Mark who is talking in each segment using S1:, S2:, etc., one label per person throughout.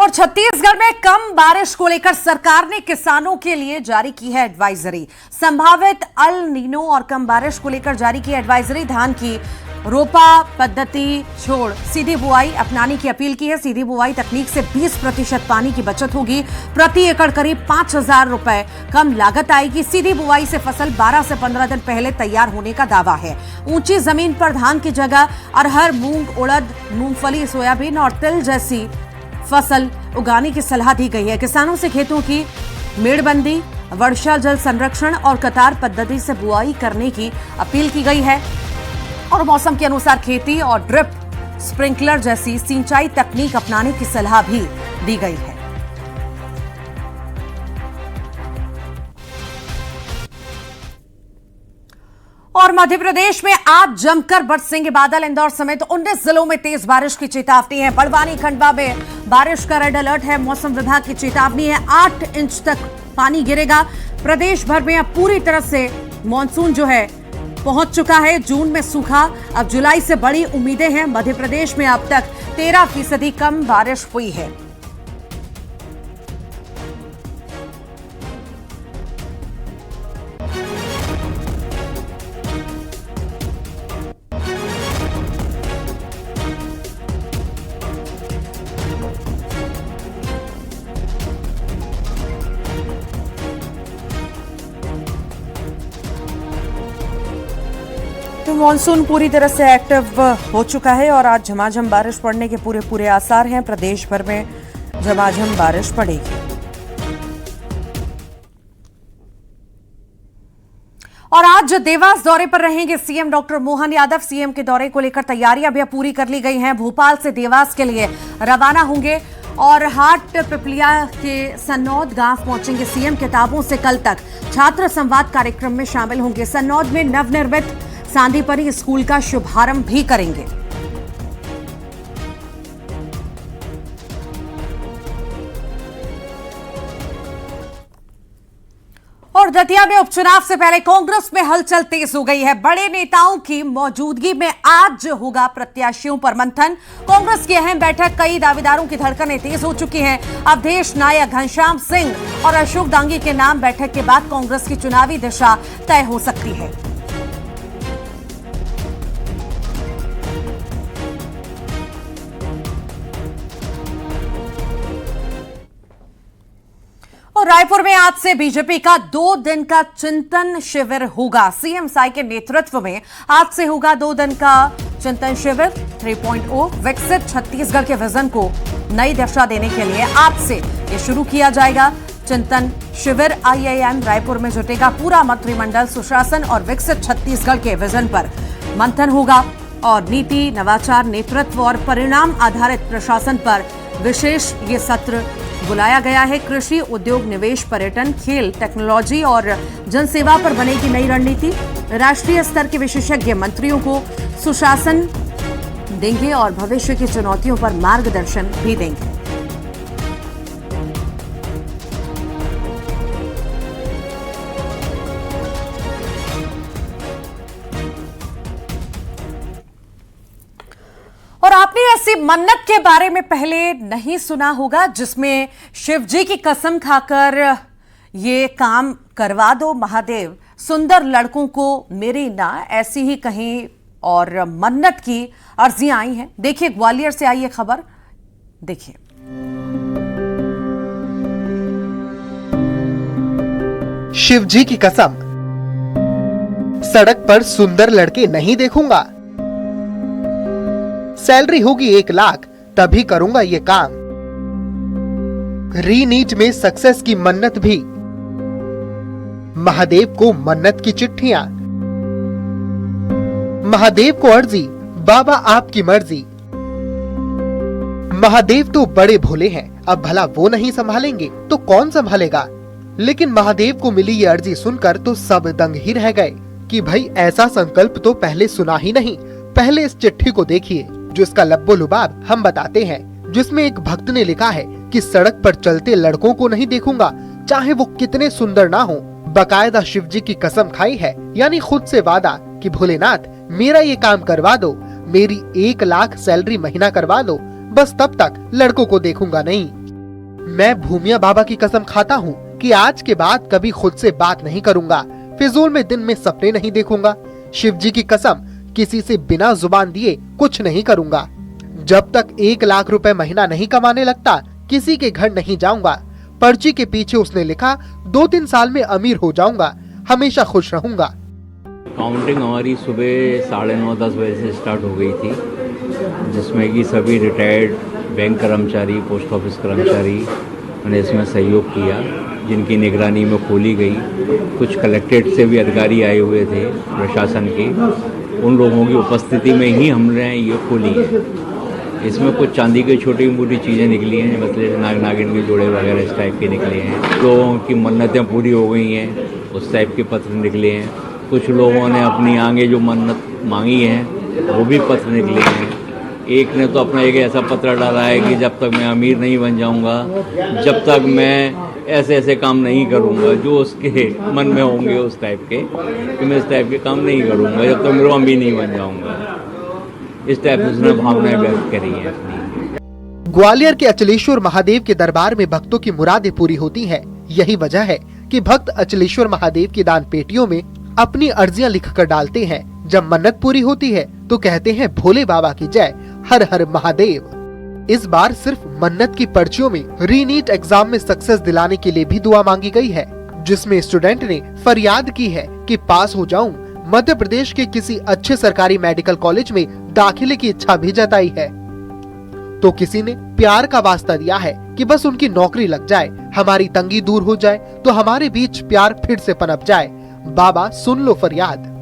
S1: और छत्तीसगढ़ में कम बारिश को लेकर सरकार ने किसानों के लिए जारी की है एडवाइजरी। संभावित अल नीनो और कम बारिश को लेकर जारी की एडवाइजरी। धान की रोपा पद्धति छोड़ सीधी बुआई अपनाने की अपील की है। सीधी बुआई तकनीक से 20% पानी की बचत होगी। प्रति एकड़ करीब 5,000 रुपए कम लागत आएगी। सीधी बुआई से फसल 12 से 15 दिन पहले तैयार होने का दावा है। ऊंची जमीन पर धान की जगह अरहर, मूंग, उड़द, मूंगफली, सोयाबीन और तिल जैसी फसल उगाने की सलाह दी गई है। किसानों से खेतों की मेड़बंदी, वर्षा जल संरक्षण और कतार पद्धति से बुआई करने की अपील की गई है और मौसम के अनुसार खेती और ड्रिप स्प्रिंकलर जैसी सिंचाई तकनीक अपनाने की सलाह भी दी गई है। और मध्य प्रदेश में आज जमकर बरसेंगे बादल। इंदौर समेत 19 जिलों में तेज बारिश की चेतावनी है। बड़वानी, खंडवा में बारिश का रेड अलर्ट है। मौसम विभाग की चेतावनी है 8 इंच तक पानी गिरेगा। प्रदेश भर में अब पूरी तरह से मानसून जो है पहुंच चुका है। जून में सूखा, अब जुलाई से बड़ी उम्मीदें हैं। मध्य प्रदेश में अब तक 13% कम बारिश हुई है। तो मॉनसून पूरी तरह से एक्टिव हो चुका है और आज झमाझम बारिश पड़ने के पूरे आसार हैं। प्रदेश भर में झमाझम बारिश पड़ेगी। और आज देवास दौरे पर रहेंगे CM doctor Mohan Yadav. CM के दौरे को लेकर तैयारियां भी पूरी कर ली गई हैं। भोपाल से देवास के लिए रवाना होंगे और हाट पिपलिया के सन्नौद गांव पहुंचेंगे सीएम। किताबों से कल तक छात्र संवाद कार्यक्रम में शामिल होंगे। सन्नौद में नवनिर्मित सांदीपरी स्कूल का शुभारंभ भी करेंगे। और दतिया में उपचुनाव से पहले कांग्रेस में हलचल तेज हो गई है। बड़े नेताओं की मौजूदगी में आज होगा प्रत्याशियों पर मंथन। कांग्रेस की अहम बैठक, कई दावेदारों की धड़कनें तेज हो चुकी हैं। अवधेश नायक, घनश्याम सिंह और अशोक डांगी के नाम बैठक के बाद कांग्रेस की चुनावी दिशा तय हो सकती है। और रायपुर में आज से बीजेपी का 2 दिन का चिंतन शिविर होगा। सीएम साई के नेतृत्व में आज से होगा 2 दिन का चिंतन शिविर 3.0। विकसित छत्तीसगढ़ के विजन को नई दिशा देने के लिए आज से ये शुरू किया जाएगा चिंतन शिविर। आईआईएम रायपुर में जुटेगा पूरा मंत्रिमंडल। सुशासन और विकसित छत्तीसगढ़ के विजन पर मंथन होगा और नीति, नवाचार, नेतृत्व और परिणाम आधारित प्रशासन पर विशेष ये सत्र बुलाया गया है। कृषि, उद्योग, निवेश, पर्यटन, खेल, टेक्नोलॉजी और जनसेवा पर बनेगी नई रणनीति। राष्ट्रीय स्तर के विशेषज्ञ मंत्रियों को सुशासन देंगे और भविष्य की चुनौतियों पर मार्गदर्शन भी देंगे। और आपने ऐसी मन्नत के बारे में पहले नहीं सुना होगा जिसमें शिव जी की कसम खाकर ये काम करवा दो महादेव, सुंदर लड़कों को मेरी ना, ऐसी ही कहीं और मन्नत की अर्जियां आई हैं। देखिए ग्वालियर से आई ये खबर, देखिए।
S2: शिव जी की कसम, सड़क पर सुंदर लड़के नहीं देखूंगा। सैलरी होगी 1 लाख तभी करूंगा ये काम। री-नीट में सक्सेस की मन्नत भी, महादेव को मन्नत की चिट्ठियां। महादेव को अर्जी, बाबा आपकी मर्जी। महादेव तो बड़े भोले हैं, अब भला वो नहीं संभालेंगे तो कौन संभालेगा। लेकिन महादेव को मिली ये अर्जी सुनकर तो सब दंग ही रह गए कि भाई ऐसा संकल्प तो पहले सुना ही नहीं। पहले इस चिट्ठी को देखिए जिसका लब्बो लुबाब हम बताते हैं, जिसमें एक भक्त ने लिखा है कि सड़क पर चलते लड़कों को नहीं देखूंगा, चाहे वो कितने सुंदर ना हो। बकायदा शिव जी की कसम खाई है, यानी खुद से वादा कि भोलेनाथ मेरा ये काम करवा दो, मेरी 1 लाख सैलरी महीना करवा दो, बस तब तक लड़कों को देखूंगा नहीं। मैं भूमिया बाबा की कसम खाता हूँ कि आज के बाद कभी खुद से बात नहीं करूँगा, फिजूल में दिन में सपने नहीं देखूंगा। शिव जी की कसम, किसी से बिना जुबान दिए कुछ नहीं करूँगा। जब तक 1 लाख रुपए महीना नहीं कमाने लगता, किसी के घर नहीं जाऊंगा। पर्ची के पीछे उसने लिखा 2-3 साल में अमीर हो जाऊंगा, हमेशा खुश रहूंगा।
S3: काउंटिंग हमारी सुबह 9:30-10 बजे से स्टार्ट हो गई थी, जिसमें कि सभी रिटायर्ड बैंक कर्मचारी, पोस्ट ऑफिस कर्मचारी ने इसमें सहयोग किया, जिनकी निगरानी में खोली गई। कुछ कलेक्ट्रेट से भी अधिकारी आए हुए थे प्रशासन के, उन लोगों की उपस्थिति में ही हमने ये खोली है। इसमें कुछ चांदी की छोटी मोटी चीज़ें निकली हैं, मतलब नाग नागिन के जोड़े वगैरह इस टाइप के निकले हैं। लोगों की मन्नतें पूरी हो गई हैं, उस टाइप के पत्र निकले हैं। कुछ लोगों ने अपनी आगे जो मन्नत मांगी है वो भी पत्र निकले हैं। एक ने तो अपना एक ऐसा पत्र डाला है कि जब तक मैं अमीर नहीं बन जाऊंगा, जब तक मैं ऐसे ऐसे काम नहीं करूंगा जो उसके मन में होंगे उस टाइप के, कि मैं इस टाइप के काम नहीं करूंगा जब तक मेरा अमीर नहीं बन जाऊंगा। इस टाइप से उसने भावनाएं व्यक्त करी हैं अपनी।
S2: ग्वालियर के अचलेश्वर महादेव के दरबार में भक्तों की मुरादें पूरी होती हैं। यही वजह है कि भक्त अचलेश्वर महादेव की दान पेटियों में अपनी अर्जियां लिखकर डालते हैं। जब मन्नत पूरी होती है तो कहते हैं भोले बाबा की जय, हर हर महादेव। इस बार सिर्फ मन्नत की पर्चियों में रीनीट एग्जाम में सक्सेस दिलाने के लिए भी दुआ मांगी गई है, जिसमें स्टूडेंट ने फरियाद की है कि पास हो जाऊं। मध्य प्रदेश के किसी अच्छे सरकारी मेडिकल कॉलेज में दाखिले की इच्छा भी जताई है, तो किसी ने प्यार का वास्ता दिया है कि बस उनकी नौकरी लग जाए, हमारी तंगी दूर हो जाए, तो हमारे बीच प्यार फिर से पनप जाए। बाबा सुन लो फरियाद।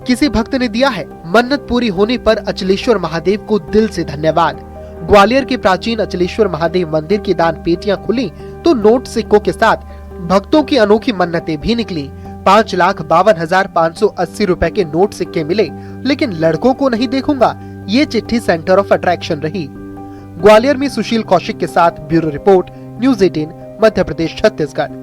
S2: किसी भक्त ने दिया है मन्नत पूरी होने पर अचलेश्वर महादेव को दिल से धन्यवाद। ग्वालियर के प्राचीन अचलेश्वर महादेव मंदिर की दान पेटियां खुली तो नोट सिक्कों के साथ भक्तों की अनोखी मन्नतें भी निकली। 5,52,580 रुपए के नोट सिक्के मिले, लेकिन लड़कों को नहीं देखूंगा, ये चिट्ठी सेंटर ऑफ अट्रैक्शन रही। ग्वालियर में सुशील कौशिक के साथ bureau report, news 18, Madhya Pradesh, Chhattisgarh.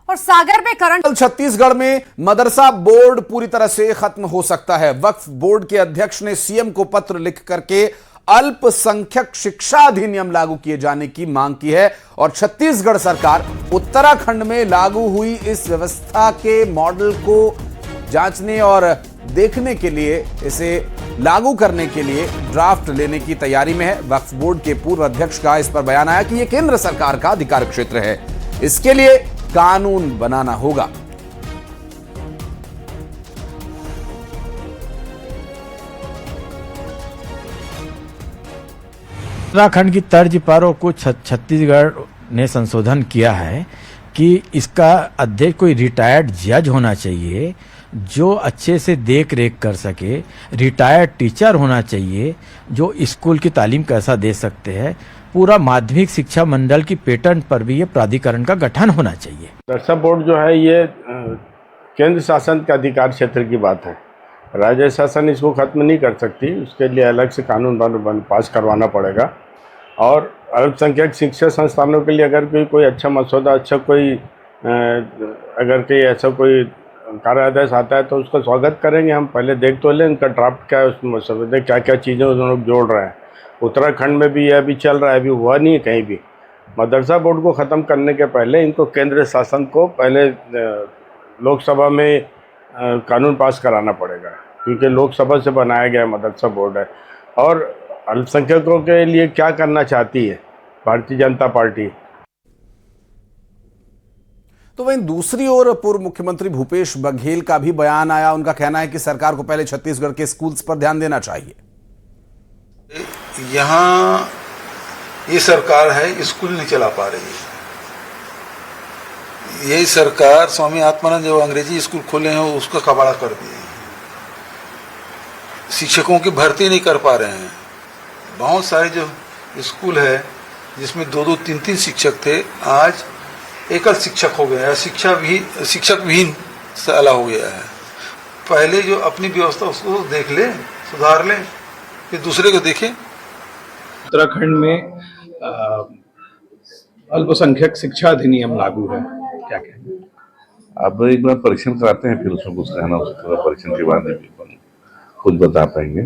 S1: और सागर में करंट।
S4: छत्तीसगढ़ में मदरसा बोर्ड पूरी तरह से खत्म हो सकता है। वक्फ बोर्ड के अध्यक्ष ने सीएम को पत्र लिख करके अल्पसंख्यक शिक्षा अधिनियम लागू किए जाने की मांग की है और छत्तीसगढ़ सरकार उत्तराखंड में लागू हुई इस व्यवस्था के मॉडल को जांचने और देखने के लिए, इसे लागू करने के लिए ड्राफ्ट लेने की तैयारी में है। वक्फ बोर्ड के पूर्व अध्यक्ष का इस पर बयान आया कि यह केंद्र सरकार का अधिकार क्षेत्र है, इसके लिए कानून बनाना होगा।
S5: उत्तराखंड की तर्ज पर और कुछ छत्तीसगढ़ ने संशोधन किया है कि इसका अध्यक्ष कोई रिटायर्ड जज होना चाहिए जो अच्छे से देख रेख कर सके, रिटायर्ड टीचर होना चाहिए जो स्कूल की तालीम कैसा दे सकते हैं। पूरा माध्यमिक शिक्षा मंडल की पेटेंट पर भी ये प्राधिकरण का गठन होना चाहिए।
S6: मदरसा बोर्ड जो है ये केंद्र शासन के अधिकार क्षेत्र की बात है, राज्य शासन इसको खत्म नहीं कर सकती, उसके लिए अलग से कानून पास करवाना पड़ेगा। और अल्पसंख्यक शिक्षा संस्थानों के लिए अगर कोई अच्छा मसौदा, अच्छा कोई अगर कोई ऐसा कोई कार्य आदेश आता है तो उसका स्वागत करेंगे हम। पहले देख तो लें उनका ड्राफ्ट क्या है, उस मसौदे क्या क्या चीज़ें उन लोग जोड़ रहे हैं। उत्तराखंड में भी यह अभी चल रहा है, अभी हुआ नहीं है कहीं भी। मदरसा बोर्ड को ख़त्म करने के पहले इनको केंद्र शासन को पहले लोकसभा में कानून पास कराना पड़ेगा, क्योंकि लोकसभा से बनाया गया मदरसा बोर्ड है। और अल्पसंख्यकों के लिए क्या करना चाहती है भारतीय जनता पार्टी।
S4: तो वहीं दूसरी ओर पूर्व मुख्यमंत्री भूपेश बघेल का भी बयान आया। उनका कहना है कि सरकार को पहले छत्तीसगढ़ के स्कूल्स पर ध्यान देना चाहिए।
S7: यहाँ ये सरकार है स्कूल नहीं चला पा रही है। यही सरकार स्वामी आत्मानंद जो अंग्रेजी स्कूल खोले हैं उसका कबाड़ा कर दिए। शिक्षकों की भर्ती नहीं कर पा रहे हैं। बहुत सारे जो स्कूल है जिसमें 2-2, 3-3 शिक्षक थे, आज एकल शिक्षक हो गया है। शिक्षक विहीन साला हो गया है। पहले जो अपनी व्यवस्था उसको देख ले, सुधार ले, फिर दूसरे को देखें।
S8: उत्तराखंड में अल्पसंख्यक शिक्षा अधिनियम लागू है, क्या कहेंगे?
S9: अब एक बार परीक्षण कराते हैं, फिर उसमें कुछ कहना हो सकता है। परीक्षण के बाद खुद बता पाएंगे।